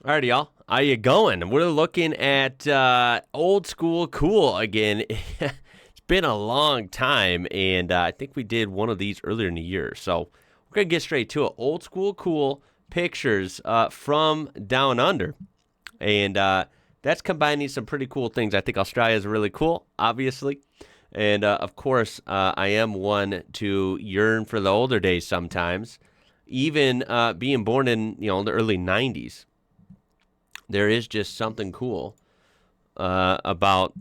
Alrighty, y'all. How you going? We're looking at old school cool again. It's been a long time, and I think we did one of these earlier in the year. So we're going to get straight to it. Old school cool pictures from down under. And that's combining some pretty cool things. I think Australia is really cool, obviously. And, of course, I am one to yearn for the older days sometimes. Even being born in, the early 90s. There is just something cool about,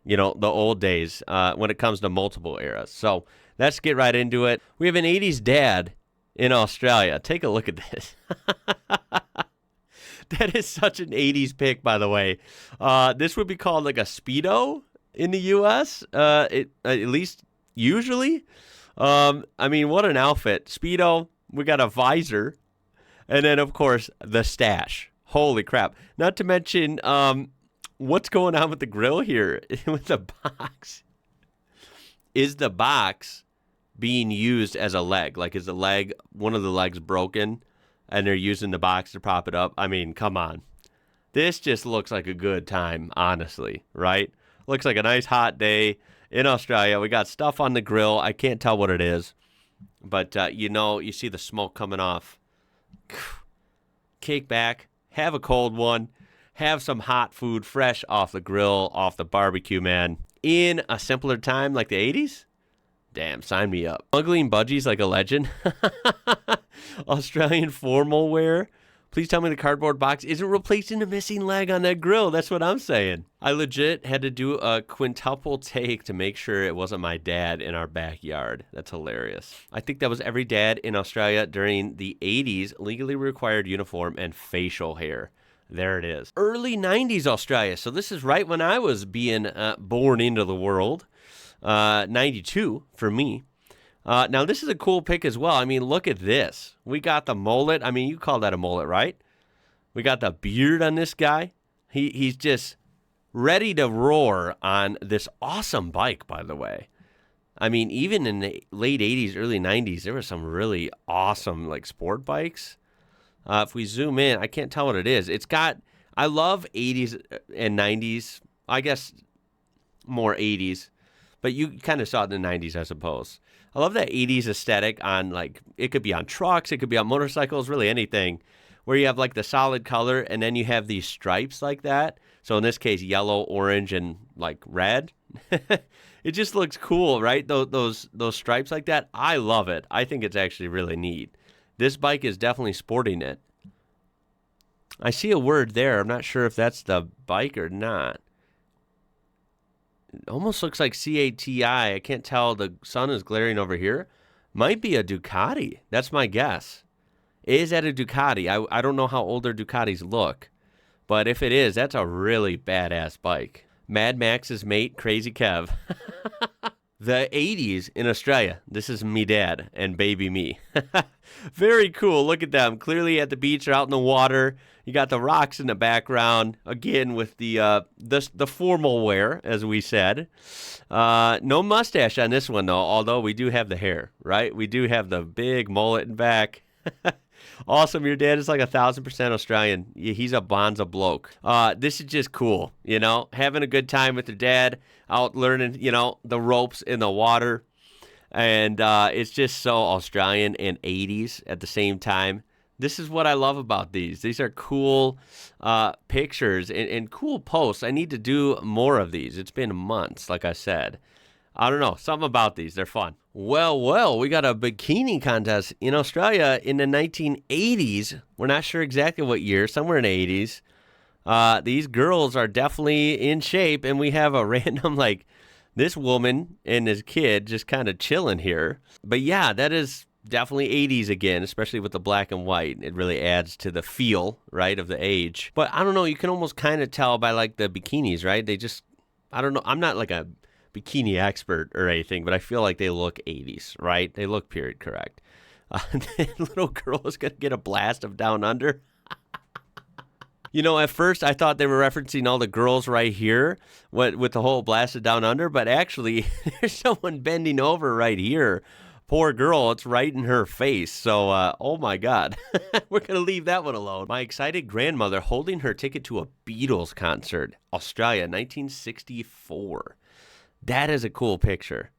the old days when it comes to multiple eras. So let's get right into it. We have an 80s dad in Australia. Take a look at this. That is such an 80s pic, by the way. This would be called like a Speedo in the U.S., at least usually. I mean, what an outfit. Speedo, we got a visor, and then, of course, the stash. Holy crap. Not to mention, what's going on with the grill here with the box? Is the box being used as a leg? Like, is one of the legs broken, and they're using the box to prop it up? I mean, come on. This just looks like a good time, honestly, right? Looks like a nice hot day in Australia. We got stuff on the grill. I can't tell what it is, but, you see the smoke coming off. Kick back. Have a cold one. Have some hot food fresh off the grill, off the barbecue, man. In a simpler time like the 80s? Damn, sign me up. Smuggling budgies like a legend. Australian formal wear. Please tell me the cardboard box isn't replacing the missing leg on that grill. That's what I'm saying. I legit had to do a quintuple take to make sure it wasn't my dad in our backyard. That's hilarious. I think that was every dad in Australia during the 80s legally required uniform and facial hair. There it is. Early 90s Australia. So this is right when I was being born into the world. 92 for me. Now, this is a cool pic as well. I mean, look at this. We got the mullet. I mean, you call that a mullet, right? We got the beard on this guy. He's just ready to roar on this awesome bike, by the way. I mean, even in the late 80s, early 90s, there were some really awesome, like, sport bikes. If we zoom in, I can't tell what it is. I love 80s and 90s. I guess more 80s. But you kind of saw it in the 90s, I suppose. I love that 80s aesthetic on, like, it could be on trucks, it could be on motorcycles, really anything, where you have, like, the solid color, and then you have these stripes like that. So in this case, yellow, orange, and, like, red. It just looks cool, right? Those stripes like that, I love it. I think it's actually really neat. This bike is definitely sporting it. I see a word there. I'm not sure if that's the bike or not. It almost looks like CATI. I can't tell. The sun is glaring over here. Might be a Ducati. That's my guess. Is that a Ducati? I don't know how older Ducatis look. But if it is, that's a really badass bike. Mad Max's mate, Crazy Kev. The 80s in Australia. This is me dad and baby me. Very cool. Look at them. Clearly at the beach or out in the water. You got the rocks in the background. Again, with the formal wear, as we said. No mustache on this one, though, although we do have the hair, right? We do have the big mullet in back. Awesome. Your dad is like 1,000% Australian. He's a bonza bloke. This is just cool, having a good time with your dad, out learning, the ropes in the water. And it's just so Australian and 80s at the same time. This is what I love about these. These are cool pictures and cool posts. I need to do more of these. It's been months, like I said. I don't know. Something about these. They're fun. Well, we got a bikini contest in Australia in the 1980s. We're not sure exactly what year. Somewhere in the 80s. These girls are definitely in shape, and we have a random, this woman and this kid just kind of chilling here. But yeah, that is definitely 80s again, especially with the black and white. It really adds to the feel, right, of the age. But I don't know. You can almost kind of tell by, the bikinis, right? I don't know. I'm not like a bikini expert or anything, but I feel like they look 80s, right? They look period correct. The little girl is going to get a blast of Down Under. At first I thought they were referencing all the girls right here with the whole blast of Down Under, but actually there's someone bending over right here, Poor girl, it's right in her face. So, oh my God, we're going to leave that one alone. My excited grandmother holding her ticket to a Beatles concert, Australia, 1964. That is a cool picture,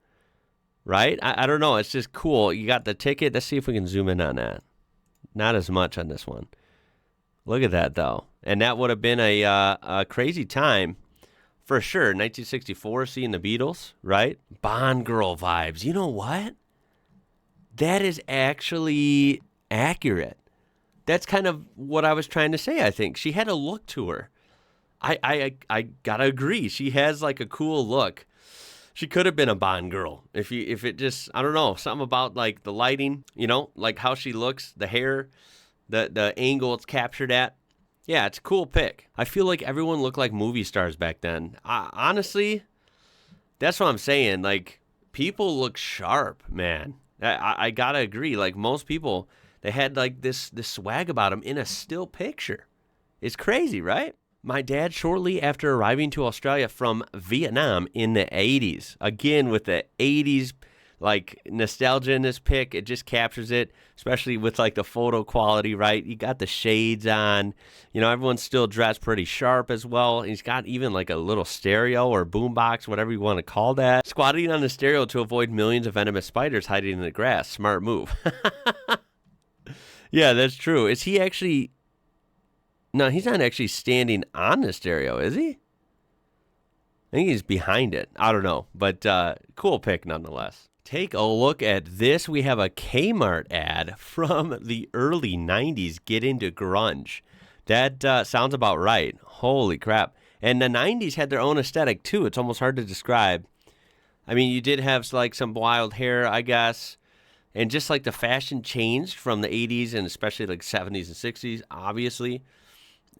right? I don't know. It's just cool. You got the ticket. Let's see if we can zoom in on that. Not as much on this one. Look at that, though. And that would have been a crazy time for sure. 1964, seeing the Beatles, right? Bond girl vibes. You know what? That is actually accurate. That's kind of what I was trying to say, I think. She had a look to her. I gotta agree. She has like a cool look. She could have been a Bond girl if it just, I don't know, something about like the lighting, like how she looks, the hair, the angle it's captured at. Yeah, it's a cool pick. I feel like everyone looked like movie stars back then. Honestly, that's what I'm saying. Like, people look sharp, man. I gotta agree. Like, most people, they had like this swag about them in a still picture. It's crazy, right? My dad, shortly after arriving to Australia from Vietnam in the 80s. Again, with the 80s, like, nostalgia in this pic, it just captures it, especially with, like, the photo quality, right? You got the shades on. Everyone's still dressed pretty sharp as well. He's got even, like, a little stereo or boombox, whatever you want to call that. Squatting on the stereo to avoid millions of venomous spiders hiding in the grass. Smart move. Yeah, that's true. Is he actually... No, he's not actually standing on the stereo, is he? I think he's behind it. I don't know, but cool pick nonetheless. Take a look at this. We have a Kmart ad from the early 90s. Get into grunge. That sounds about right. Holy crap. And the 90s had their own aesthetic, too. It's almost hard to describe. I mean, you did have like some wild hair, I guess. And just like the fashion changed from the 80s and especially like 70s and 60s, obviously.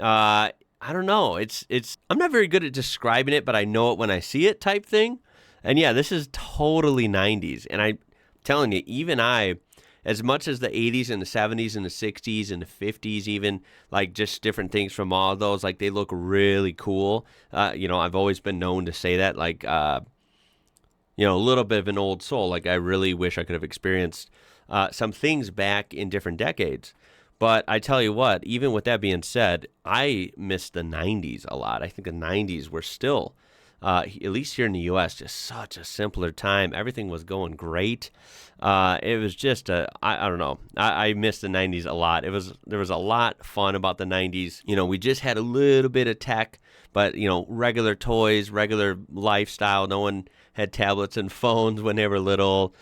I don't know. It's I'm not very good at describing it, but I know it when I see it type thing. And yeah, this is totally 90s. And I'm telling you, even I, as much as the 80s and the 70s and the 60s and the 50s, even like just different things from all those, like they look really cool. I've always been known to say that, like, a little bit of an old soul. Like, I really wish I could have experienced some things back in different decades. But I tell you what, even with that being said, I miss the 90s a lot. I think the 90s were still, at least here in the U.S., just such a simpler time. Everything was going great. It was just I don't know. I miss the 90s a lot. There was a lot fun about the 90s. We just had a little bit of tech, but, regular toys, regular lifestyle. No one had tablets and phones when they were little.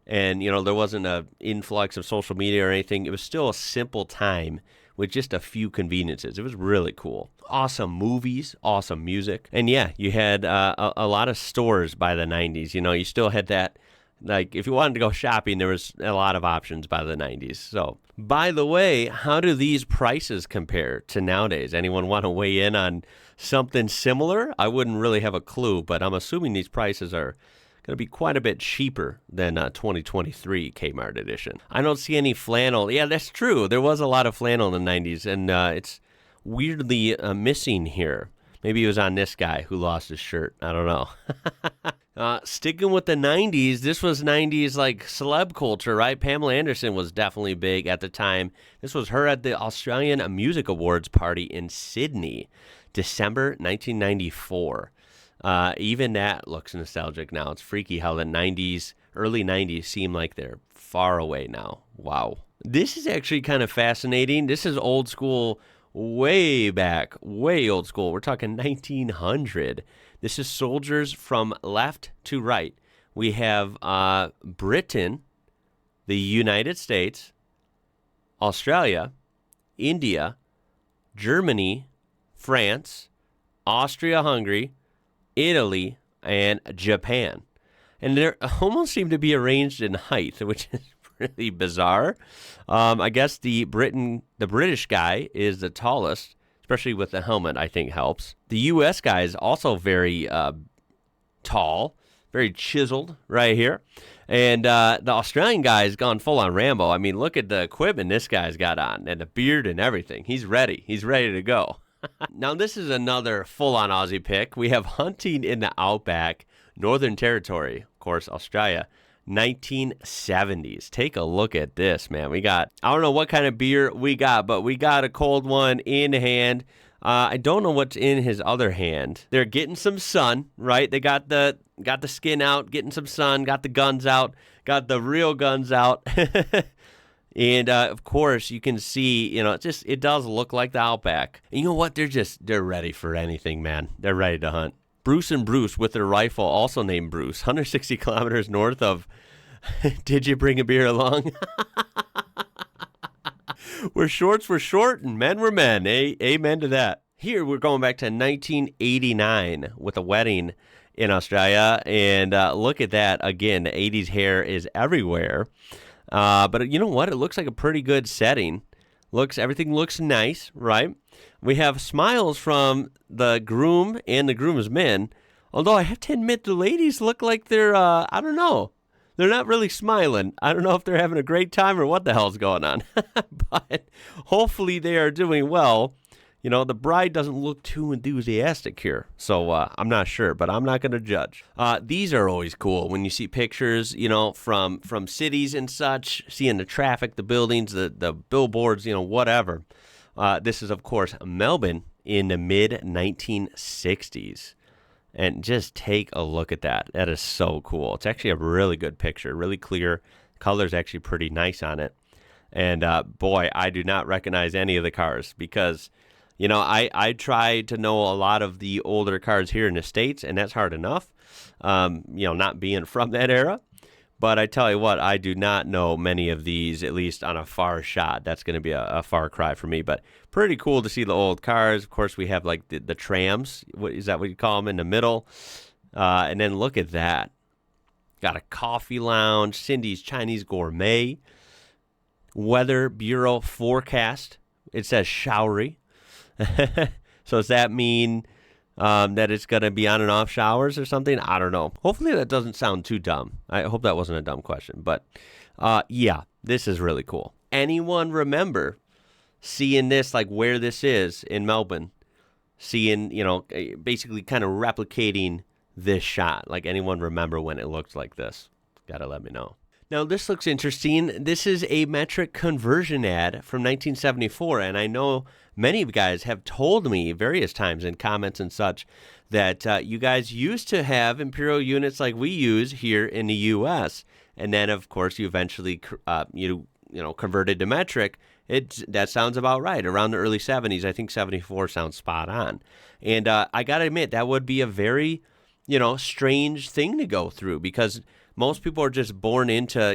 And, there wasn't an influx of social media or anything. It was still a simple time with just a few conveniences. It was really cool. Awesome movies, awesome music. And yeah, you had a lot of stores by the 90s. You still had that, like, if you wanted to go shopping, there was a lot of options by the 90s. So, by the way, how do these prices compare to nowadays? Anyone want to weigh in on something similar? I wouldn't really have a clue, but I'm assuming these prices are going to be quite a bit cheaper than 2023 Kmart edition. I don't see any flannel. Yeah, that's true. There was a lot of flannel in the 90s, and it's weirdly missing here. Maybe it was on this guy who lost his shirt. I don't know. Sticking with the 90s, this was 90s like celeb culture, right? Pamela Anderson was definitely big at the time. This was her at the Australian Music Awards party in Sydney, December 1994. Even that looks nostalgic now. It's freaky how the 90s, early 90s seem like they're far away now. Wow. This is actually kind of fascinating. This is old school, way back, way old school. We're talking 1900. This is soldiers from left to right. We have Britain, the United States, Australia, India, Germany, France, Austria-Hungary, Italy, and Japan. And they almost seem to be arranged in height, which is really bizarre. I guess the British guy is the tallest, especially with the helmet, I think helps. The U.S. guy is also very tall, very chiseled right here. And the Australian guy has gone full on Rambo. I mean, look at the equipment this guy's got on and the beard and everything. He's ready. He's ready to go. Now, this is another full-on Aussie pick. We have hunting in the outback, Northern Territory, of course, Australia, 1970s. Take a look at this, man. We got, I don't know what kind of beer we got, but we got a cold one in hand. I don't know what's in his other hand. They're getting some sun, right? They got the skin out, getting some sun, got the guns out, got the real guns out. And, of course, you can see, it does look like the Outback. And you know what? They're ready for anything, man. They're ready to hunt. Bruce and Bruce with their rifle, also named Bruce, 160 kilometers north of Did You Bring a Beer Along? Where shorts were short and men were men. Amen to that. Here we're going back to 1989 with a wedding in Australia. And look at that. Again, the 80s hair is everywhere. But you know what? It looks like a pretty good setting. Everything looks nice, right? We have smiles from the groom and the groomsmen. Although I have to admit, the ladies look like they're, I don't know. They're not really smiling. I don't know if they're having a great time or what the hell's going on. But hopefully they are doing well. The bride doesn't look too enthusiastic here. So I'm not sure, but I'm not going to judge. These are always cool when you see pictures, from cities and such, seeing the traffic, the buildings, the billboards, whatever. This is, of course, Melbourne in the mid-1960s. And just take a look at that. That is so cool. It's actually a really good picture, really clear. Color's actually pretty nice on it. And boy, I do not recognize any of the cars because, I try to know a lot of the older cars here in the States, and that's hard enough, not being from that era. But I tell you what, I do not know many of these, at least on a far shot. That's going to be a far cry for me. But pretty cool to see the old cars. Of course, we have like the trams. Is that what you call them in the middle? And then look at that. Got a coffee lounge, Cindy's Chinese Gourmet, Weather Bureau forecast. It says showery. So does that mean that it's going to be on and off showers or something? I don't know. Hopefully that doesn't sound too dumb. I hope that wasn't a dumb question. But yeah, this is really cool. Anyone remember seeing this, like where this is in Melbourne? Seeing, basically kind of replicating this shot. Like anyone remember when it looked like this? Gotta let me know. Now, this looks interesting. This is a metric conversion ad from 1974, and I know many of you guys have told me various times in comments and such that you guys used to have imperial units like we use here in the U.S., and then, of course, you eventually converted to metric. That sounds about right. Around the early 70s, I think 74 sounds spot on. And I got to admit, that would be a very, strange thing to go through because most people are just born into,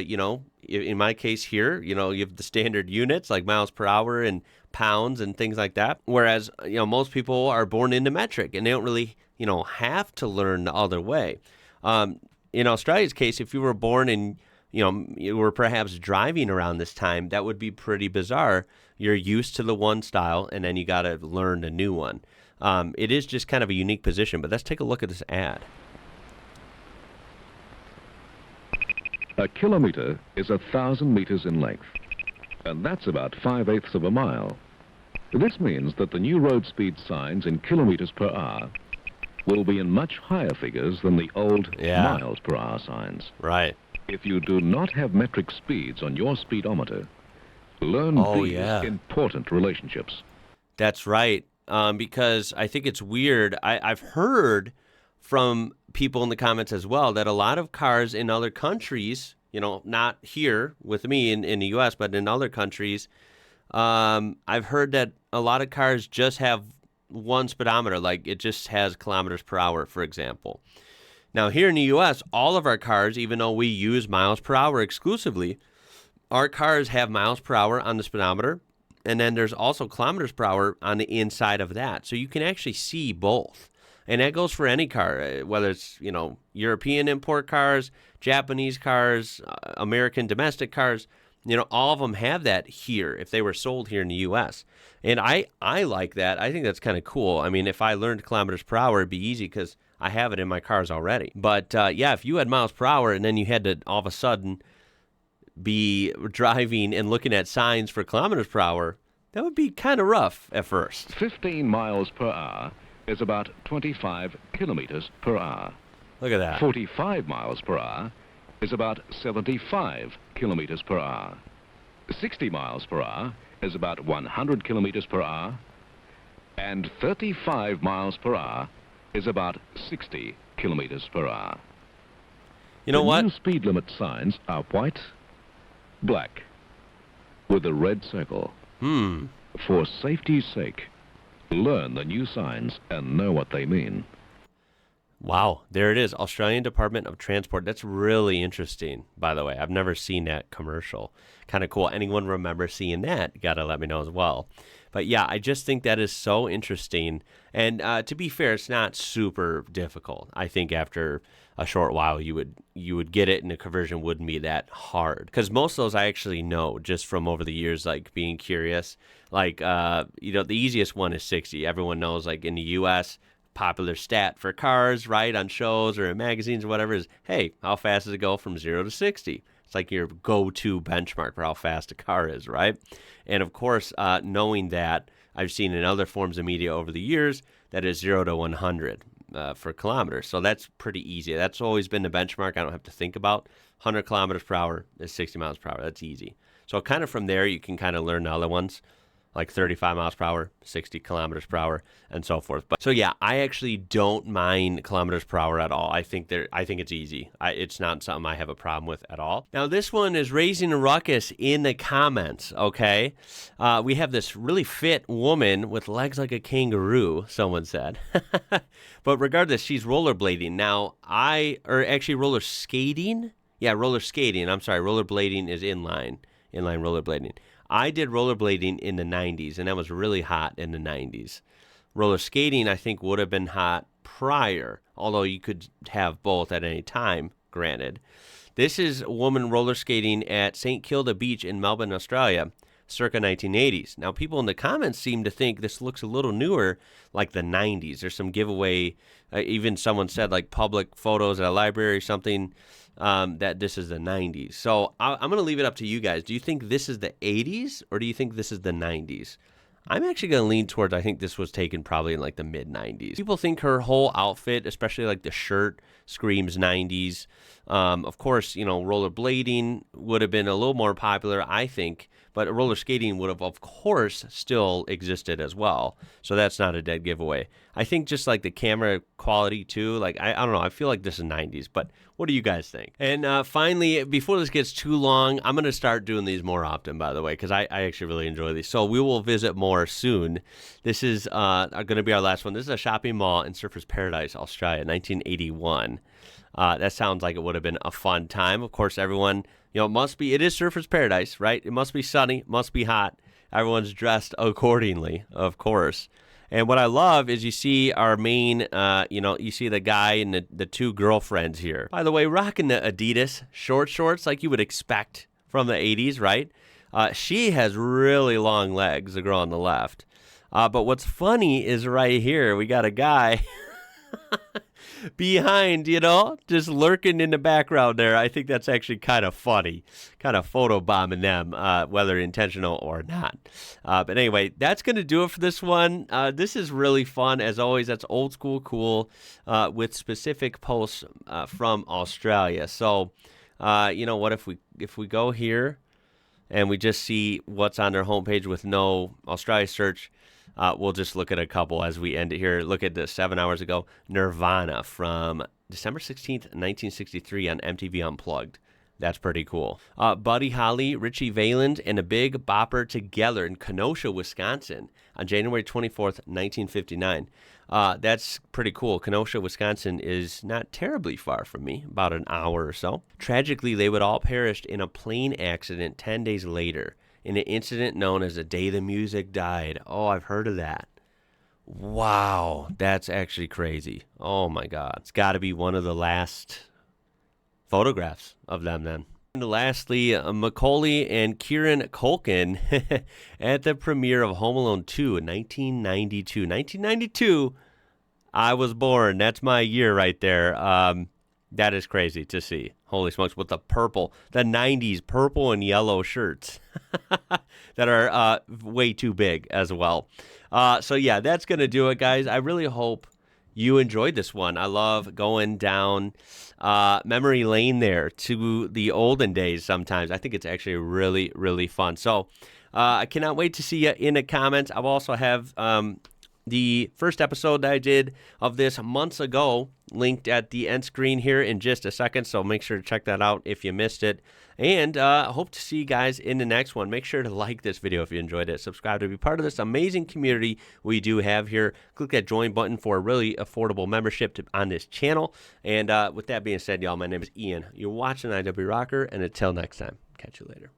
in my case here, you have the standard units like miles per hour and pounds and things like that. Whereas, most people are born into metric and they don't really, have to learn the other way. In Australia's case, if you were born and, you were perhaps driving around this time, that would be pretty bizarre. You're used to the one style and then you got to learn a new one. It is just kind of a unique position, but let's take a look at this ad. A kilometer is 1,000 meters in length, and that's about 5/8 of a mile. This means that the new road speed signs in kilometers per hour will be in much higher figures than the old miles per hour signs. Right. If you do not have metric speeds on your speedometer, learn these important relationships. That's right, because I think it's weird. I've heard from people in the comments as well that a lot of cars in other countries, not here with me in the U.S., but in other countries, I've heard that a lot of cars just have one speedometer, like it just has kilometers per hour, for example. Now, here in the U.S., all of our cars, even though we use miles per hour exclusively, our cars have miles per hour on the speedometer, and then there's also kilometers per hour on the inside of that. So you can actually see both. And that goes for any car, whether it's, European import cars, Japanese cars, American domestic cars, all of them have that here if they were sold here in the U.S. And I like that. I think that's kind of cool. I mean, if I learned kilometers per hour, it'd be easy because I have it in my cars already. But, if you had miles per hour and then you had to all of a sudden be driving and looking at signs for kilometers per hour, that would be kind of rough at first. 15 miles per hour is about 25 kilometers per hour. Look at that. 45 miles per hour is about 75 kilometers per hour. 60 miles per hour is about 100 kilometers per hour. And 35 miles per hour is about 60 kilometers per hour. You know what? The new speed limit signs are white, black, with a red circle. For safety's sake, learn the new signs and know what they mean. Wow, there it is. Australian Department of Transport. That's really interesting, by the way. I've never seen that commercial. Kind of cool. Anyone remember seeing that? Got to let me know as well. But yeah, I just think that is so interesting. And to be fair, it's not super difficult. I think after a short while, you would get it, and the conversion wouldn't be that hard. Because most of those I actually know just from over the years, like being curious. Like, the easiest one is 60. Everyone knows, like in the U.S., popular stat for cars, right, on shows or in magazines or whatever is, hey, how fast does it go from 0 to 60? It's like your go-to benchmark for how fast a car is, right? And of course, knowing that, I've seen in other forms of media over the years that is 0 to 100 for kilometers. So that's pretty easy. That's always been the benchmark I don't have to think about. 100 kilometers per hour is 60 miles per hour. That's easy. So kind of from there, you can kind of learn the other ones, like 35 miles per hour, 60 kilometers per hour, and so forth. But so yeah, I actually don't mind kilometers per hour at all. I think it's easy. It's not something I have a problem with at all. Now this one is raising a ruckus in the comments. Okay, we have this really fit woman with legs like a kangaroo. Someone said, but regardless, she's rollerblading now. Roller skating. Yeah, roller skating. I'm sorry, rollerblading is inline rollerblading. I did rollerblading in the 90s, and that was really hot in the 90s. Roller skating, I think, would have been hot prior, although you could have both at any time, granted. This is a woman roller skating at St. Kilda Beach in Melbourne, Australia, circa 1980s. Now, people in the comments seem to think this looks a little newer, like the 90s. There's some giveaway, even someone said like public photos at a library or something, that this is the 90s. So I'm going to leave it up to you guys. Do you think this is the 80s or do you think this is the 90s? I'm actually going to lean towards, I think this was taken probably in like the mid 90s. People think her whole outfit, especially like the shirt, screams 90s. Of course, rollerblading would have been a little more popular, I think, but roller skating would have, of course, still existed as well. So that's not a dead giveaway. I think just like the camera quality too, like I don't know, I feel like this is 90s, but what do you guys think? And finally, before this gets too long, I'm going to start doing these more often, by the way, because I actually really enjoy these. So we will visit more soon. This is going to be our last one. This is a shopping mall in Surfers Paradise, Australia, 1981. That sounds like it would have been a fun time. Of course, everyone, it is Surfers Paradise, right? It must be sunny, must be hot. Everyone's dressed accordingly, of course. And what I love is you see our main, you see the guy and the two girlfriends here. By the way, rocking the Adidas shorts like you would expect from the 80s, right? She has really long legs, the girl on the left. But what's funny is right here, we got a guy behind, just lurking in the background there. I think that's actually kind of funny, kind of photobombing them, whether intentional or not. But anyway, that's going to do it for this one. This is really fun. As always, that's old school cool with specific posts from Australia. So, what if we go here and we just see what's on their homepage with no Australia search? We'll just look at a couple as we end it here. Look at this 7 hours ago. Nirvana from December 16th, 1963 on MTV Unplugged. That's pretty cool. Buddy Holly, Richie Valens, and a Big Bopper together in Kenosha, Wisconsin on January 24th, 1959. That's pretty cool. Kenosha, Wisconsin is not terribly far from me, about an hour or so. Tragically, they would all perished in a plane accident 10 days later, in an incident known as the Day the Music Died. Oh, I've heard of that. Wow, that's actually crazy. Oh my God. It's got to be one of the last photographs of them then. And lastly, Macaulay and Kieran Culkin at the premiere of Home Alone 2 in 1992. 1992, I was born. That's my year right there. That is crazy to see. Holy smokes, with the 90s purple and yellow shirts that are way too big as well. So yeah, that's going to do it, guys. I really hope you enjoyed this one. I love going down memory lane there to the olden days sometimes. I think it's actually really, really fun. So I cannot wait to see you in the comments. I'll also have the first episode that I did of this months ago linked at the end screen here in just a second, so make sure to check that out if you missed it. And I hope to see you guys in the next one. Make sure to like this video if you enjoyed it. Subscribe to be part of this amazing community we do have here. Click that join button for a really affordable membership on this channel. And with that being said, y'all, my name is Ian. You're watching IWrocker, and until next time, catch you later.